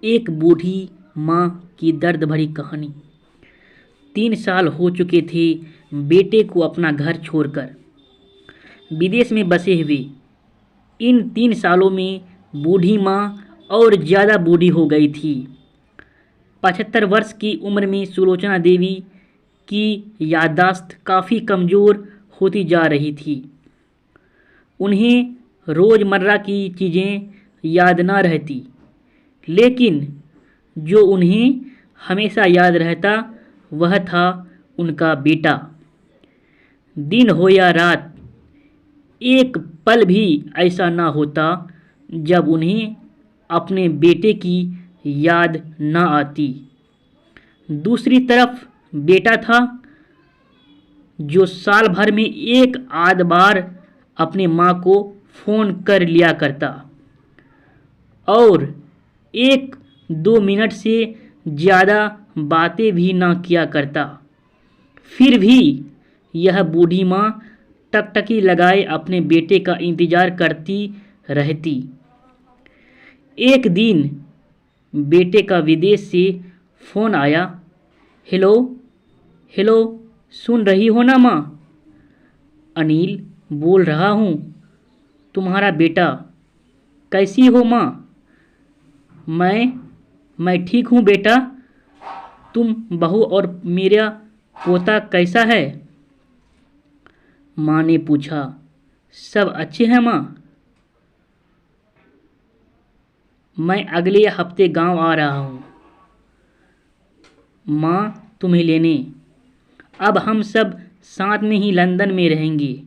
एक बूढ़ी माँ की दर्द भरी कहानी। 3 साल हो चुके थे बेटे को अपना घर छोड़कर विदेश में बसे हुए। इन 3 सालों में बूढ़ी माँ और ज़्यादा बूढ़ी हो गई थी। 75 वर्ष की उम्र में सुलोचना देवी की याददाश्त काफ़ी कमज़ोर होती जा रही थी। उन्हें रोज़मर्रा की चीज़ें याद न रहती, लेकिन जो उन्हें हमेशा याद रहता वह था उनका बेटा। दिन हो या रात, एक पल भी ऐसा न होता जब उन्हें अपने बेटे की याद न आती। दूसरी तरफ बेटा था जो साल भर में एक आध बार अपने माँ को फ़ोन कर लिया करता और 1-2 मिनट से ज़्यादा बातें भी ना किया करता। फिर भी यह बूढ़ी माँ टकटकी लगाए अपने बेटे का इंतज़ार करती रहती। एक दिन बेटे का विदेश से फ़ोन आया। हेलो हेलो, सुन रही हो ना माँ? अनिल बोल रहा हूँ, तुम्हारा बेटा। कैसी हो माँ? मैं ठीक हूँ बेटा। तुम बहू और मेरा पोता कैसा है? माँ ने पूछा। सब अच्छे हैं माँ। मैं अगले हफ्ते गांव आ रहा हूँ माँ तुम्हें लेने। अब हम सब साथ में ही लंदन में रहेंगे।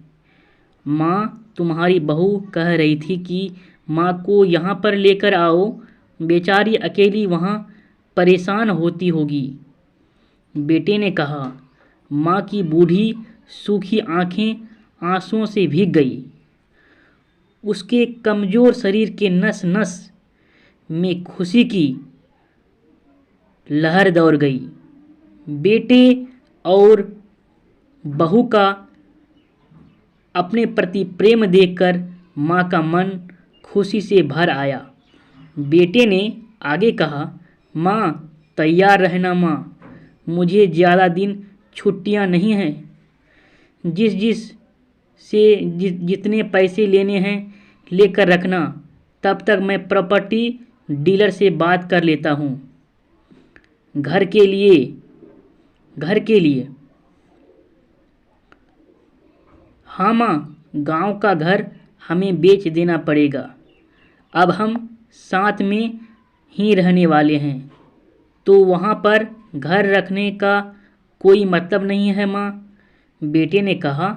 माँ तुम्हारी बहू कह रही थी कि माँ को यहाँ पर लेकर आओ, बेचारी अकेली वहाँ परेशान होती होगी। बेटे ने कहा। माँ की बूढ़ी सूखी आंखें आंसुओं से भीग गई। उसके कमज़ोर शरीर के नस नस में खुशी की लहर दौड़ गई। बेटे और बहू का अपने प्रति प्रेम देखकर माँ का मन खुशी से भर आया। बेटे ने आगे कहा, माँ तैयार रहना माँ, मुझे ज़्यादा दिन छुट्टियाँ नहीं हैं। जितने पैसे लेने हैं लेकर रखना, तब तक मैं प्रॉपर्टी डीलर से बात कर लेता हूँ। घर के लिए। हाँ माँ, गांव का घर हमें बेच देना पड़ेगा। अब हम साथ में ही रहने वाले हैं, तो वहाँ पर घर रखने का कोई मतलब नहीं है माँ, बेटे ने कहा।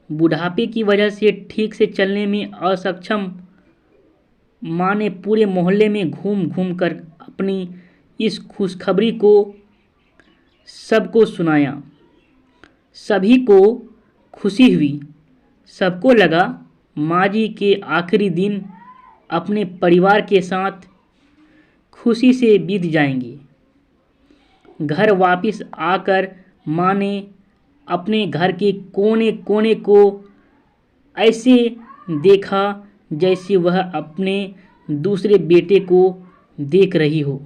बुढ़ापे की वजह से ठीक से चलने में असक्षम माँ ने पूरे मोहल्ले में घूम घूम कर अपनी इस खुशखबरी को सबको सुनाया। सभी को खुशी हुई। सबको लगा माँ जी के आखिरी दिन अपने परिवार के साथ खुशी से बीत जाएंगे। घर वापस आकर माँ ने अपने घर के कोने कोने को ऐसे देखा जैसे वह अपने दूसरे बेटे को देख रही हो।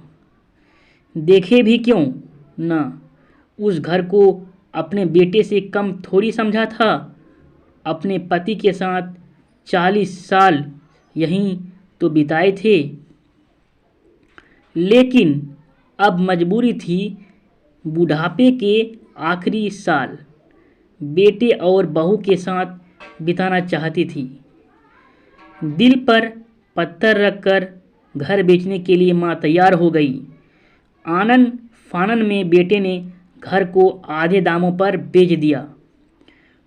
देखे भी क्यों ना, उस घर को अपने बेटे से कम थोड़ी समझा था। अपने पति के साथ 40 साल यहीं तो बिताए थे, लेकिन अब मजबूरी थी बुढ़ापे के आखिरी साल बेटे और बहू के साथ बिताना चाहती थी। दिल पर पत्थर रखकर घर बेचने के लिए माँ तैयार हो गई। आनन फानन में बेटे ने घर को आधे दामों पर बेच दिया।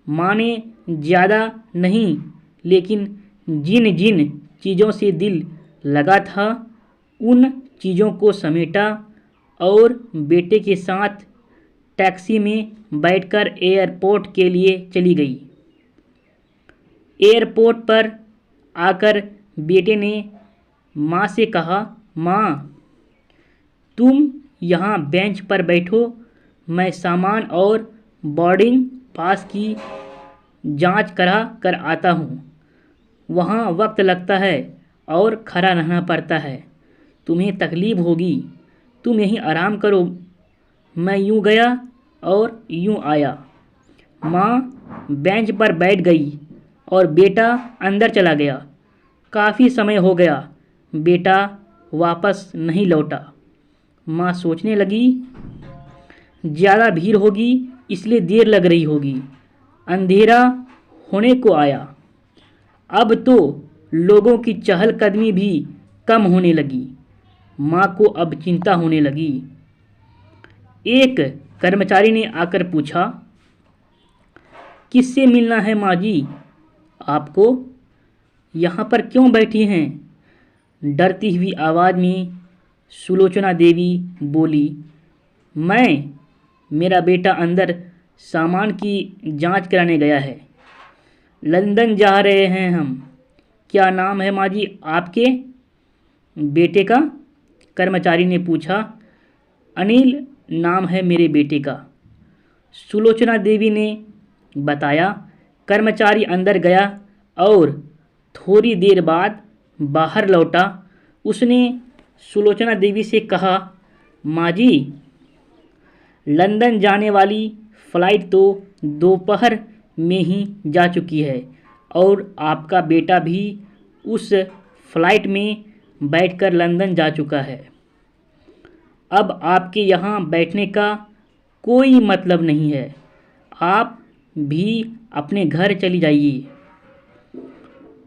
माँ ने ज़्यादा नहीं, लेकिन जिन जिन चीज़ों से दिल लगा था उन चीज़ों को समेटा और बेटे के साथ टैक्सी में बैठकर एयरपोर्ट के लिए चली गई। एयरपोर्ट पर आकर बेटे ने माँ से कहा, माँ तुम यहाँ बेंच पर बैठो, मैं सामान और बोर्डिंग पास की जांच करा कर आता हूँ। वहाँ वक्त लगता है और खड़ा रहना पड़ता है। तुम्हें तकलीफ़ होगी, तुम यहीं आराम करो। मैं यूँ गया और यूँ आया। माँ बेंच पर बैठ गई और बेटा अंदर चला गया। काफ़ी समय हो गया, बेटा वापस नहीं लौटा। माँ सोचने लगी, ज़्यादा भीड़ होगी इसलिए देर लग रही होगी। अंधेरा होने को आया। अब तो लोगों की चहलकदमी भी कम होने लगी। माँ को अब चिंता होने लगी। एक कर्मचारी ने आकर पूछा, किससे मिलना है माँ जी आपको? यहाँ पर क्यों बैठी हैं? डरती हुई आवाज़ में सुलोचना देवी बोली, मेरा बेटा अंदर सामान की जांच कराने गया है। लंदन जा रहे हैं हम। क्या नाम है माँ जी आपके बेटे का? कर्मचारी ने पूछा। अनिल नाम है मेरे बेटे का, सुलोचना देवी ने बताया। कर्मचारी अंदर गया और थोड़ी देर बाद बाहर लौटा। उसने सुलोचना देवी से कहा, माँ जी, लंदन जाने वाली फ़्लाइट तो दोपहर में ही जा चुकी है और आपका बेटा भी उस फ़्लाइट में बैठकर लंदन जा चुका है। अब आपके यहाँ बैठने का कोई मतलब नहीं है। आप भी अपने घर चली जाइए।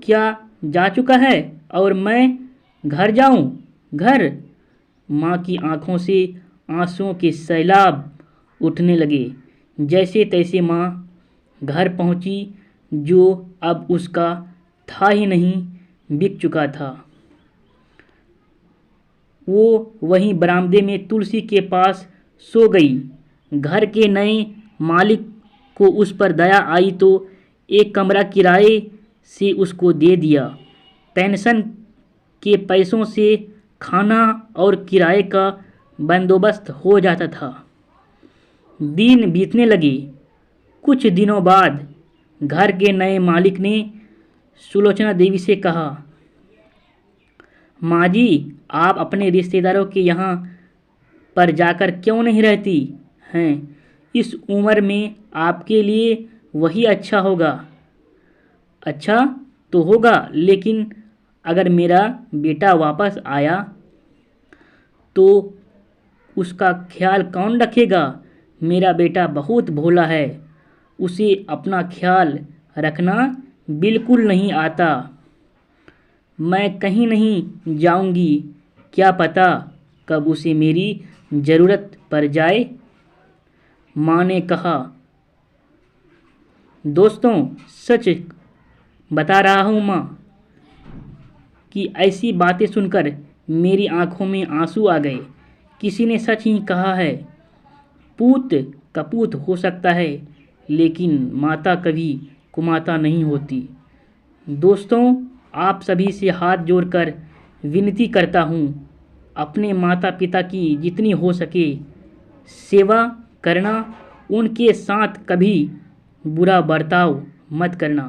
क्या जा चुका है और मैं घर जाऊँ? घर? माँ की आंखों से आंसुओं के सैलाब उठने लगे। जैसे तैसे माँ घर पहुँची, जो अब उसका था ही नहीं, बिक चुका था। वो वहीं बरामदे में तुलसी के पास सो गई। घर के नए मालिक को उस पर दया आई तो एक कमरा किराए से उसको दे दिया। पेंशन के पैसों से खाना और किराए का बंदोबस्त हो जाता था। दिन बीतने लगे। कुछ दिनों बाद घर के नए मालिक ने सुलोचना देवी से कहा, माँ जी, आप अपने रिश्तेदारों के यहाँ पर जाकर क्यों नहीं रहती हैं? इस उम्र में आपके लिए वही अच्छा होगा। अच्छा तो होगा, लेकिन अगर मेरा बेटा वापस आया तो उसका ख्याल कौन रखेगा? मेरा बेटा बहुत भोला है, उसे अपना ख्याल रखना बिल्कुल नहीं आता। मैं कहीं नहीं जाऊंगी, क्या पता कब उसे मेरी ज़रूरत पड़ जाए। माँ ने कहा, दोस्तों, सच बता रहा हूँ माँ कि ऐसी बातें सुनकर मेरी आंखों में आंसू आ गए। किसी ने सच ही कहा है, पूत कपूत हो सकता है लेकिन माता कभी कुमाता नहीं होती। दोस्तों, आप सभी से हाथ जोड़कर विनती करता हूँ, अपने माता पिता की जितनी हो सके सेवा करना, उनके साथ कभी बुरा बर्ताव मत करना।